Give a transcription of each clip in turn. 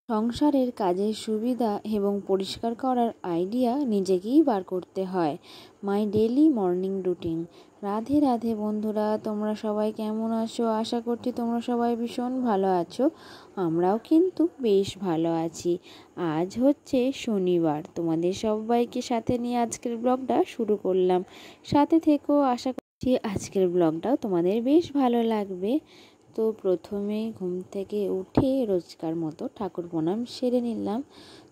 সংসারের কাজের সুবিধা এবং পরিষ্কার করার আইডিয়া নিজেকেই বার করতে হয়। My daily morning routine. Radhe Radhe বন্ধুরা, তোমরা সবাই কেমন আছো? আশা করছি তোমরা সবাই ভীষণ ভালো আছো। আমরাও কিন্তু বেশ ভালো আছি। আজ হচ্ছে শনিবার, তোমাদের সবাইকে সাথে নিয়ে আজকের ব্লগটা শুরু করলাম। সাথে থেকেও আশা করছি আজকের ব্লগটাও তোমাদের বেশ ভালো লাগবে। তো প্রথমে ঘুম থেকে উঠে রোজকার মতো ঠাকুর প্রণাম সেরে নিলাম।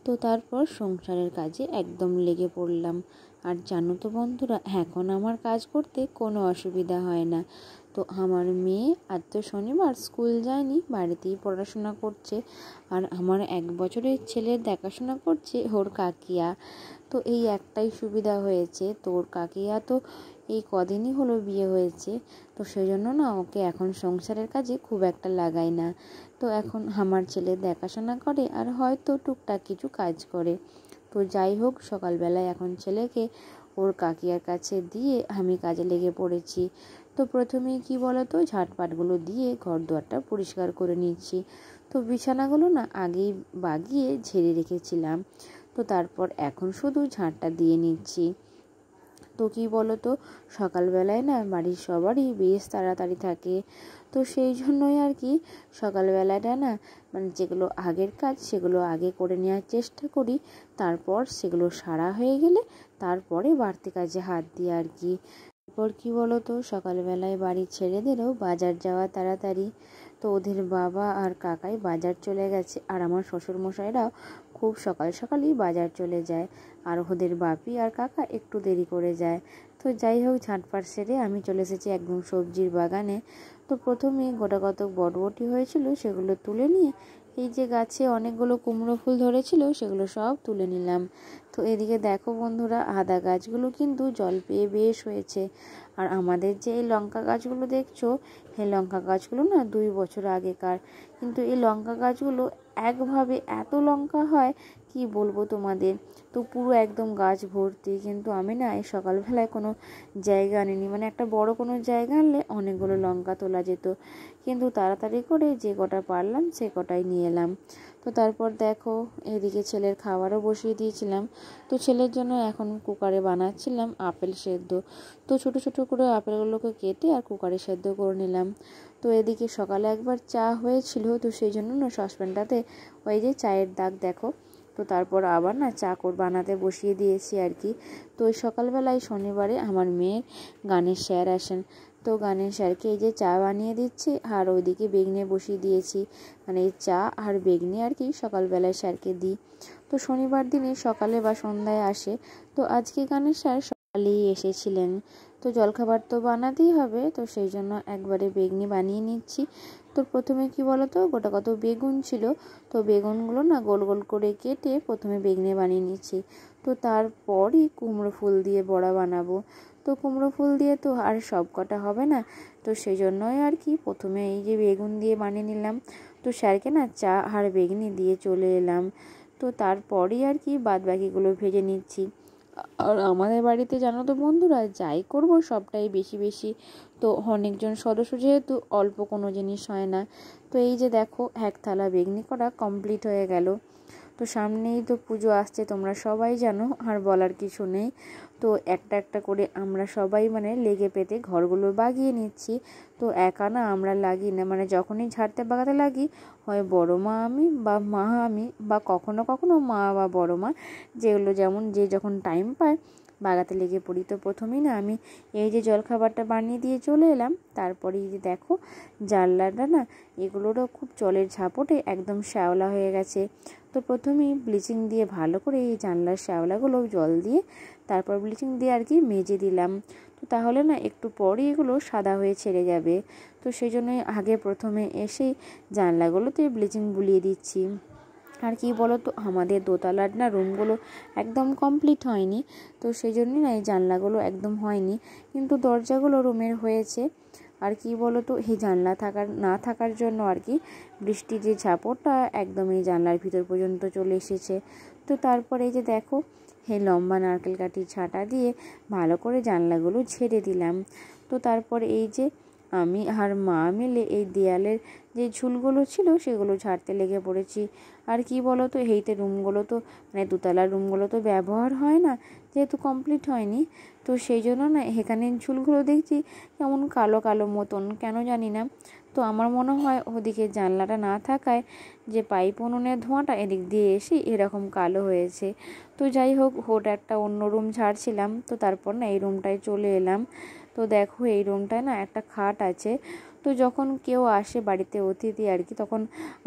তো তারপর সংসারের কাজে একদম লেগে পড়লাম। আর জানো তো বন্ধুরা, এখন আমার কাজ করতে কোনো অসুবিধা হয় না। তো আমার মেয়ে আজ তো শনিবার, স্কুল যায়নি, বাড়িতেই পড়াশোনা করছে। আর আমার 1 বছরের ছেলের দেখাশোনা করছে ওর কাকিয়া। তো এই একটাই সুবিধা হয়েছে, তোর কাকিয়া তো এই কদিনই হলো বিয়ে হয়েছে, তো সেই জন্য না ওকে এখন সংসারের কাজে খুব একটা লাগাই না। তো এখন আমার ছেলে দেখাশোনা করে আর হয়তো টুকটাক কিছু কাজ করে। তো যাই হোক, সকালবেলায় এখন ছেলেকে ওর কাকিয়ার কাছে দিয়ে আমি কাজে লেগে পড়েছি। তো প্রথমেই কি বলতো, ঝাঁটপাটগুলো দিয়ে ঘর দুয়ারটা পরিষ্কার করে নিচ্ছি। তো বিছানাগুলো না আগেই বাগিয়ে ঝেড়ে রেখেছিলাম। তো তারপর এখন শুধু ঝাঁটটা দিয়ে নিচ্ছি। তো কী বলো তো, সকালবেলায় না বাড়ির সবারই বেশ তাড়াতাড়ি থাকে। তো সেই জন্যই আর কি সকালবেলাটা না মানে যেগুলো আগের কাজ সেগুলো আগে করে নেওয়ার চেষ্টা করি। তারপর সেগুলো সারা হয়ে গেলে তারপরে বাড়তি কাজে হাত দিই আর কি। তারপর কী বলো তো, সকালবেলায় বাড়ির ছেলেদেরও বাজার যাওয়া তাড়াতাড়ি। তো ওদের বাবা আর কাকাই বাজার চলে গেছে, আর আমার শ্বশুরমশাইরাও খুব সকাল সকালই বাজার চলে যায়। আর ওদের বাপি আর কাকা একটু দেরি করে যায়। তো যাই হোক, ঝাঁটপাট সেরে আমি চলে এসেছি একদম সবজির বাগানে। তো প্রথমে গোটা কতক বটবটি হয়েছিল, সেগুলো তুলে নিয়ে এই যে গাছে অনেকগুলো কুমড়ো ফুল ধরেছিল সেগুলো সব তুলে নিলাম। তো এদিকে দেখো বন্ধুরা, আদা গাছগুলো কিন্তু জল পেয়ে বেশ হয়েছে। আর আমাদের যে এই লঙ্কা গাছগুলো দেখছো, এই লঙ্কা গাছগুলো না 2 বছর আগেকার। কিন্তু এই লঙ্কা গাছগুলো একভাবে এত লঙ্কা হয় কি বলবো তোমাদের। তো পুরো একদম গাছ ভর্তি, কিন্তু আমি না এই সকালবেলায় কোনো জায়গা আনিনি, মানে একটা বড় কোনো জায়গা আনলে অনেকগুলো লঙ্কা তোলা যেত। কিন্তু তাড়াতাড়ি করে যে কটা পারলাম সে কটাই নিয়ে এলাম। তো তারপর দেখো, এদিকে ছেলের খাবারও বসিয়ে দিয়েছিলাম। তো ছেলের জন্য এখন কুকারে বানাচ্ছিলাম আপেল সেদ্ধ। তো ছোট ছোট করে আপেলগুলোকে কেটে আর কুকারে সেদ্ধ করে নিলাম। তো এদিকে সকালে একবার চা হয়েছিল, তো সেই জন্য না সসপ্যানটাতে ওই যে চায়ের দাগ দেখো। তো তারপর আবার না চা বানাতে বসিয়ে দিয়েছি আর কি। তো ওই সকালবেলায় শনিবারে আমার মেয়ের গানের স্যার আসেন। তো গানের স্যারকে এই যে চা বানিয়ে দিচ্ছি, আর ওইদিকে বেগনে বসিয়ে দিয়েছি। মানে এই চা আর বেগনি আর কি সকালবেলায় স্যারকে দিই। তো শনিবার দিনে সকালে বা সন্ধ্যায় আসে। তো আজকে গানের স্যার সকালেই এসেছিলেন। তো জলখাবার তো বানাতেই হবে, তো সেই জন্য একবারে বেগনি বানিয়ে নিচ্ছি। তো প্রথমে কি বলো তো, গোটা কত বেগুন ছিল, তো বেগুনগুলো না গোল গোল করে কেটে প্রথমে বেগনি বানিয়ে নিচ্ছি। তো তারপরই কুমড়ো ফুল দিয়ে বড়া বানাবো। তো কুমড়ো ফুল দিয়ে তো আর সব কটা হবে না, তো সেই জন্যই আর কি প্রথমে এই যে বেগুন দিয়ে বানিয়ে নিলাম। তো স্যারকে না চা আর বেগনি দিয়ে চলে এলাম। তো তারপরই আর কি বাদ বাকিগুলো ভেজে নিচ্ছি। আর আমাদের বাড়িতে জানো তো বন্ধুরা, যাই করব সবটাই বেশি বেশি। তো অনেকজন সদস্য যেহেতু অল্প কোনো জিনিস হয় না। তো এই যে দেখো, 1 থালা বেগনি করা কমপ্লিট হয়ে গেল। তো সামনেই তো পুজো আসছে, তোমরা সবাই জানো, আর বলার কিছু নেই। তো একটা একটা করে আমরা সবাই মানে লেগে পেতে ঘরগুলো বাগিয়ে নিচ্ছি। তো একা না আমরা লাগি না, মানে যখনই ঝাড়তে বাগাতে লাগি, হয় বড় মা আমি বা মা আমি, বা কখনো কখনো মা বা বড় মা, যেগুলো যেমন যে যখন টাইম পায় বাগাতে লেগে পড়ি। তো প্রথমেই না আমি এই যে জলখাবারটা বানিয়ে দিয়ে চলে এলাম। তারপরে এই যে দেখো, জানলাটা না এগুলোরও খুব জলের ঝাপটে একদম শ্যাওলা হয়ে গেছে। তো প্রথমেই ব্লিচিং দিয়ে ভালো করে এই জানলার শ্যাওলাগুলো জল দিয়ে তারপর ব্লিচিং দিয়ে আর কি মেজে দিলাম। তো তাহলে না একটু পরই এগুলো সাদা হয়ে ছেড়ে যাবে। তো সেই জন্যই আগে প্রথমে এসেই জানলাগুলোতে ব্লিচিং বুলিয়ে দিচ্ছি। আর কি বলো তো, আমাদের দোতলার না রুমগুলো একদম কমপ্লিট হয়নি, তো সেই জন্যই না এই জানলাগুলো একদম হয়নি, কিন্তু দরজাগুলো রুমের হয়েছে। আর কি বলো তো, এই জানলা না থাকার জন্য আর কি বৃষ্টির যে ঝাপটটা একদম এই জানলার ভিতর পর্যন্ত চলে এসেছে। তো তারপরে এই যে দেখো, এই লম্বা নারকেল কাঠির ছাঁটা দিয়ে ভালো করে জানলাগুলো ঝেড়ে দিলাম। তো তারপর এই যে আমি আর মা মিলে এই দেয়ালের যে ঝুলগুলো ছিল সেগুলো ঝাড়তে লেগে পড়েছি। আর কি বলো তো, এইতে রুমগুলো তো মানে দোতলার রুমগুলো তো ব্যবহার হয় না, যেহেতু কমপ্লিট হয়নি, তো সেই জন্য না এখানে ঝুলগুলো দেখছি কেমন কালো কালো মতন, কেন জানি না। তো আমার মনে হয় ওদিকে জানলাটা না থাকায় যে পাইপ উনুনের ধোঁয়াটা এদিক দিয়ে এসে এরকম কালো হয়েছে। তো যাই হোক, ওটা একটা অন্য রুম ঝাড়ছিলাম, তো তারপর না এই রুমটায় চলে এলাম। তো দেখো এই রুমটায় না একটা খাট আছে। তো যখন কেউ আসে বাড়িতে অতিথি আর কি, তখন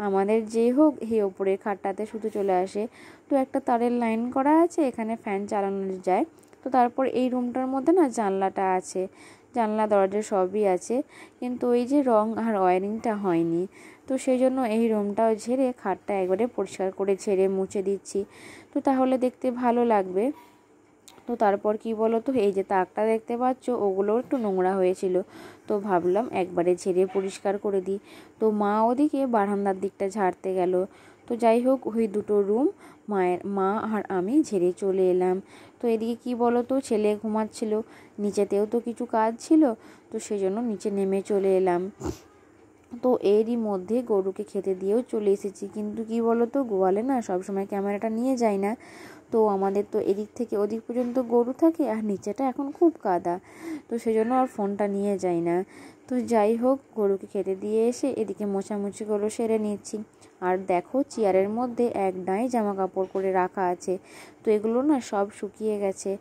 আমাদের যেই হোক এই ওপরের খাটটাতে শুধু চলে আসে। তো একটা তারের লাইন করা আছে, এখানে ফ্যান চালানো যায়। তো তারপর এই রুমটার মধ্যে না জানলাটা আছে, জানলা দরজা সবই আছে, কিন্তু ওই যে রং আর ওয়ারিংটা হয়নি। তো সেই জন্য এই রুমটাও ঝেড়ে খাটটা একবারে পরিষ্কার করে ঝেড়ে মুছে দিচ্ছি, তো তাহলে দেখতে ভালো লাগবে। তো তারপর কি বলো তো, এই যে তাকটা দেখতে পাচ্ছ ওগুলোও একটু নোংরা হয়েছিল, তো ভাবলাম একবারে ঝেড়ে পরিষ্কার করে দিই। তো মা ওদিকে বারান্দার দিকটা ঝাড়তে গেল। তো যাই হোক, ওই দুটো রুম মা আর আমি ঝেড়ে চলে এলাম। তো এদিকে কি বলো তো, ছেলে ঘুমাচ্ছিল, নিচেতেও তো কিছু কাজ ছিল, তো সেই জন্য নিচে নেমে চলে এলাম। তো এরই মধ্যে গরুকে খেতে দিয়েও চলে এসেছি, কিন্তু কি বলো তো, গোয়ালে না সবসময় ক্যামেরাটা নিয়ে যায় না। তো আমাদের তো এদিক থেকে ওদিক পর্যন্ত গরু থাকে, আর নিচেটা এখন খুব কাদা, তো সেজন্য আর ফোনটা নিয়ে যাই না। তো যাই হোক, গরুকে খেতে দিয়ে এসে এদিকে মোছামুছিগুলো সেরে নিচ্ছি। আর দেখো চেয়ারের মধ্যে এক ডাঁই জামা কাপড় করে রাখা আছে, তো এগুলো না সব শুকিয়ে গেছে।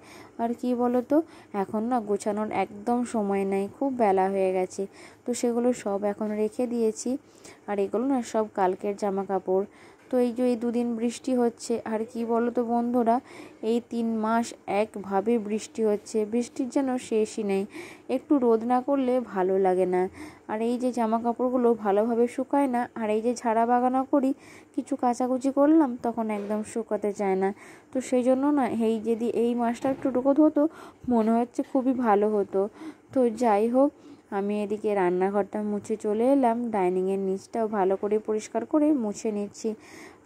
আর কি বলো তো, এখন না গোছানোর একদম সময় নাই, খুব বেলা হয়ে গেছে, তো সেগুলো সব এখন রেখে দিয়েছি। আর এগুলো না সব কালকের জামা কাপড়। তো এই যে এই দুদিন বৃষ্টি হচ্ছে, আর কি বলো তো বন্ধুরা, এই 3 মাস একভাবে বৃষ্টি হচ্ছে, বৃষ্টির যেন শেষই নেই, একটু রোদ না করলে ভালো লাগে না। আর এই যে জামা কাপড়গুলো ভালোভাবে শুকায় না, আর এই যে ঝাড়া বাগানো করি, কিছু কাচাকুচি করলাম তখন একদম শুকাতে চায় না। তো সেই জন্য না এই যদি এই মাসটা একটু রোদ হতো, মনে হচ্ছে খুবই ভালো হতো। তো যাই হোক, আমি এদিকে রান্নাঘরটা মুছে চলে এলাম, ডাইনিংয়ের নিচটাও ভালো করে পরিষ্কার করে মুছে নিচ্ছি।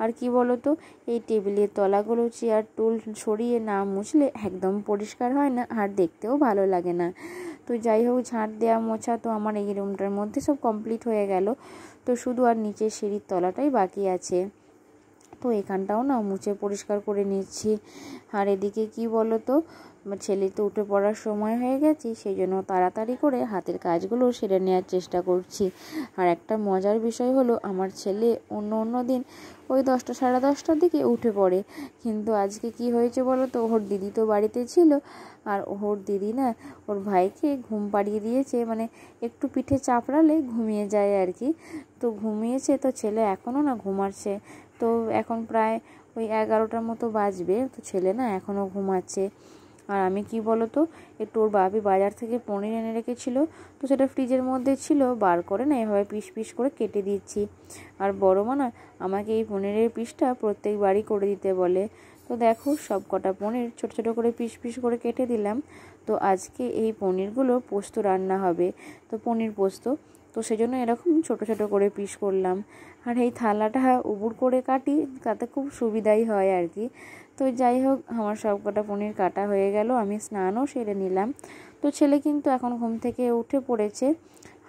আর কি বলো তো, এই টেবিলের তলাগুলো চেয়ার টুল সরিয়ে না মুছলে একদম পরিষ্কার হয় না, আর দেখতেও ভালো লাগে না। তো যাই হোক, ঝাঁট দেওয়া মোছা তো আমার এই রুমটার মধ্যে সব কমপ্লিট হয়ে গেল, তো শুধু আর নিচের সিঁড়ির তলাটাই বাকি আছে। তো এখানটাও না মুছে পরিষ্কার করে নিচ্ছি। আর এদিকে কি বলো তো, ছেলে তো উঠে পড়ার সময় হয়ে গেছে, সেই জন্য তাড়াতাড়ি করে হাতের কাজগুলো সেরে নেওয়ার চেষ্টা করছি। আর একটা মজার বিষয় হলো, আমার ছেলে অন্য দিন ওই 10টা সাড়ে 10টার দিকে উঠে পড়ে, কিন্তু আজকে কি হয়েছে বলো তো, ওর দিদি তো বাড়িতে ছিল, আর ওর দিদি না ওর ভাইকে ঘুম পাড়িয়ে দিয়েছে, মানে একটু পিঠে চাপড়ালে ঘুমিয়ে যায় আর কি। তো ঘুমিয়েছে, তো ছেলে এখনও না ঘুমাচ্ছে। তো এখন প্রায় ওই 11টার মতো বাজবে, তো ছেলে না এখনও ঘুমাচ্ছে। আর আমি কি বলো তো, একটু ওর বাপি বাজার থেকে পনির এনে রেখেছিলো, তো সেটা ফ্রিজের মধ্যে ছিল, বার করে না এভাবে পিস পিস করে কেটে দিচ্ছি। আর বড় মা না আমাকে এই পনিরের পিসটা প্রত্যেকবারই করে দিতে বলে। তো দেখো, সব কটা পনির ছোট ছোট করে পিস পিস করে কেটে দিলাম। তো আজকে এই পনিরগুলো পোস্ত রান্না হবে, তো পনির পোস্ত, তো সেজন্য এরকম ছোট ছোট করে পিস করলাম। আর এই থালাটা উবুড় করে কাটি, তাতে খুব সুবিধাই হয় আর কি। তো যাই হোক, আমার সব কটা পনির কাটা হয়ে গেল, আমি স্নানও সেরে নিলাম। তো ছেলে কিন্তু এখন ঘুম থেকে উঠে পড়েছে,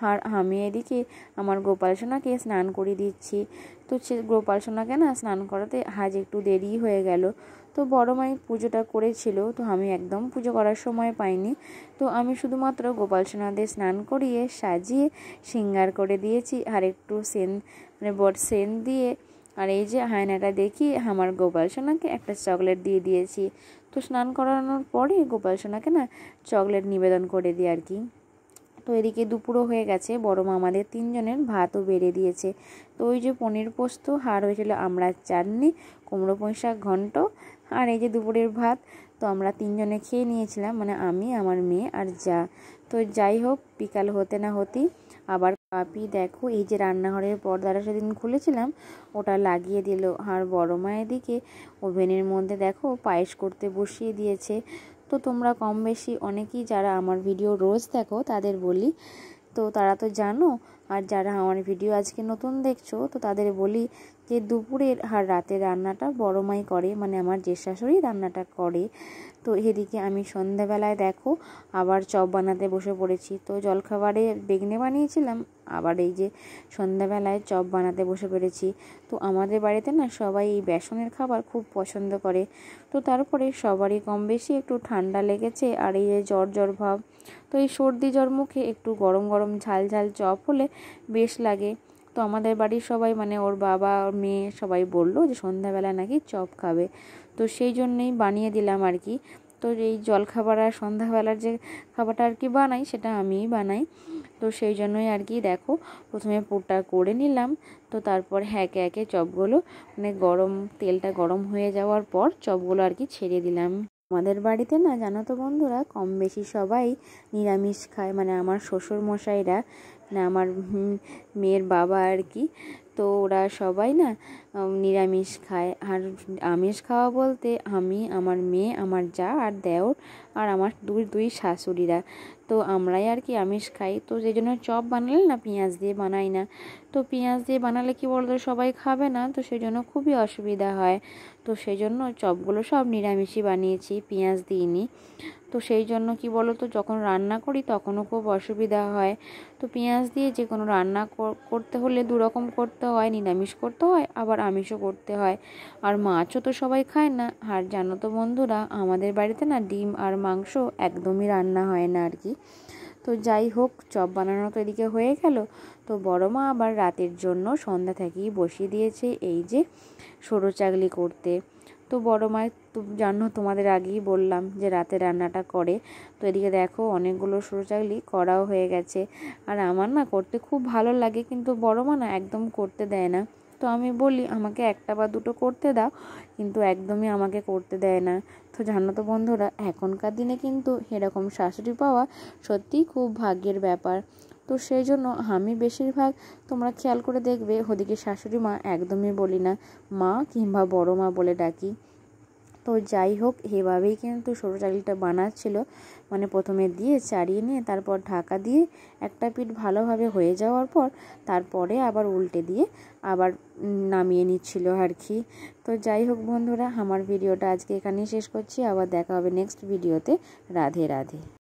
আর আমি এদিকে আমার গোপাল সোনাকে স্নান করিয়ে দিচ্ছি। তো গোপাল সোনাকে না স্নান করাতে আজ একটু দেরি হয়ে গেল। তো বড় মাই পুজোটা করেছিল, তো আমি একদম পুজো করার সময় পাইনি। তো আমি শুধুমাত্র গোপাল সোনাদের স্নান করিয়ে সাজিয়ে শৃঙ্গার করে দিয়েছি, আর একটু মানে সেন দিয়ে, আর এই যে হায়নাটা দেখিয়ে আমার গোপাল সোনাকে একটা চকলেট দিয়ে দিয়েছি। তো স্নান করানোর পরে গোপাল সোনাকে না চকলেট নিবেদন করে দিই আর কি। তো এদিকে দুপুরও হয়ে গেছে, বড় মা আমাদের 3জনের ভাতও বেড়ে দিয়েছে। তো ওই যে পনির পোস্ত, আর হয়েছিল আমড়ার চাটনি, কুমড়ো পুঁই শাক ঘন্ট, আর এই যে দুপুরের ভাত। তো আমরা 3জনে খেয়ে নিয়েছিলাম, মানে আমি, আমার মেয়ে আর যা। তো যাই হোক, বিকাল হতে না হতেই আবার পাপি দেখো এই যে রান্নাঘরের পর্দাটা সেদিন খুলেছিলাম ওটা লাগিয়ে দিল। আর বড় মায়ের দিকে ওভেনের মধ্যে দেখো পায়েস করতে বসিয়ে দিয়েছে। তো তোমরা কম বেশি অনেকেই যারা আমার ভিডিও রোজ দেখো তাদের বলি, তো তারা তো জানো, আর যারা আমার ভিডিও আজকে নতুন দেখছো তো তাদের বলি যে দুপুরের আর রাতের রান্নাটা বড় মাই করে, মানে আমার জেঠশাশুড়ি রান্নাটা করে। তো এদিকে আমি সন্ধ্যাবেলায় দেখো আবার চপ বানাতে বসে পড়েছি। তো জলখাবারে বেগনে বানিয়েছিলাম, আবার এই যে সন্ধ্যাবেলায় চপ বানাতে বসে পড়েছি। তো আমাদের বাড়িতে না সবাই এই বেসনের খাবার খুব পছন্দ করে। তো তারপরে সবারই কম বেশি একটু ঠান্ডা লেগেছে আর এই জ্বর জ্বর ভাব। তো এই সর্দি জ্বর মুখে একটু গরম গরম ঝাল ঝাল চপ হলে বেশ লাগে। তো আমাদের বাড়ির সবাই, মানে ওর বাবা ওর মেয়ে সবাই বললো যে সন্ধ্যাবেলা নাকি চপ খাবে। তো সেই জন্যেই বানিয়ে দিলাম আর কি। তো এই জলখাবার আর সন্ধ্যাবেলার যে খাবারটা আর কি বানাই, সেটা আমিই বানাই। তো সেই জন্যই আর কি দেখো প্রথমে পুরটা করে নিলাম। তো তারপর একে একে চপগুলো, মানে তেলটা গরম হয়ে যাওয়ার পর চপগুলো আর কি ছেড়ে দিলাম। আমাদের বাড়িতে না জানো তো বন্ধুরা, কম বেশি সবাই নিরামিষ খায়, মানে আমার শ্বশুর মশাইরা, না আমার মেয়ের বাবা আর কি। তো ওরা সবাই না নিরামিষ খায়। আর আমিষ খাওয়া বলতে আমি, আমার মেয়ে, আমার জা আর দেওর আর আমার দুই শাশুড়িরা, তো আমরাই আর কি আমিষ খাই। তো সেই জন্য চপ বানালে না পেঁয়াজ দিয়ে বানাই না। তো পেঁয়াজ দিয়ে বানালে কি বলতো সবাই খাবে না, তো সেই জন্য খুবই অসুবিধা হয়। তো সেই জন্য চপগুলো সব নিরামিষই বানিয়েছি, পেঁয়াজ দিইনি। তো সেই জন্য কি বলো তো, যখন রান্না করি তখনও খুব অসুবিধা হয়। তো পেঁয়াজ দিয়ে যে কোনো রান্না করতে হলে দুরকম করতে হয়, নিরামিষ করতে হয় আবার আমিষও করতে হয়। আর মাছও তো সবাই খায় না। আর জানো তো বন্ধুরা, আমাদের বাড়িতে না ডিম আর মাংস একদমই রান্না হয় না আর কি। তো যাই হোক, চপ বানানো তো এদিকে হয়ে গেল। তো বড় মা আবার রাতের জন্য সন্ধ্যা থেকেই বসিয়ে দিয়েছে এই যে সরু চাগলি করতে। তো বড় মা তো জানো, তোমাদের আগেই বললাম যে রাতে রান্নাটা করে। তো এদিকে দেখো অনেকগুলো সরু চাগলি করাও হয়ে গেছে। আর আমার না করতে খুব ভালো লাগে, কিন্তু বড় মা না একদম করতে দেয় না। তো আমি বলি আমাকে একটা বা দুটো করতে দাও, কিন্তু একদমই আমাকে করতে দেয় না। তো জানো তো বন্ধুরা, এখনকার দিনে কিন্তু এরকম শাশুড়ি পাওয়া সত্যিই খুব ভাগ্যের ব্যাপার। তো সেই জন্য আমি বেশিরভাগ, তোমরা খেয়াল করে দেখবে, ওদিকে শাশুড়ি মা একদমই বলি না, মা কিংবা বড় মা বলে ডাকি। তো যাই হোক, এভাবেই কিন্তু সরু চাকলিটা বানাচ্ছিল। মানে প্রথমে দিয়ে চাড়িয়ে নিয়ে তারপর ঢাকা দিয়ে একটা পিঠ ভালোভাবে হয়ে যাওয়ার পর তারপরে আবার উল্টে দিয়ে আবার নামিয়ে নিচ্ছিল আর কি। তো যাই হোক বন্ধুরা, আমার ভিডিওটা আজকে এখানেই শেষ করছি। আবার দেখা হবে নেক্সট ভিডিওতে। রাধে রাধে।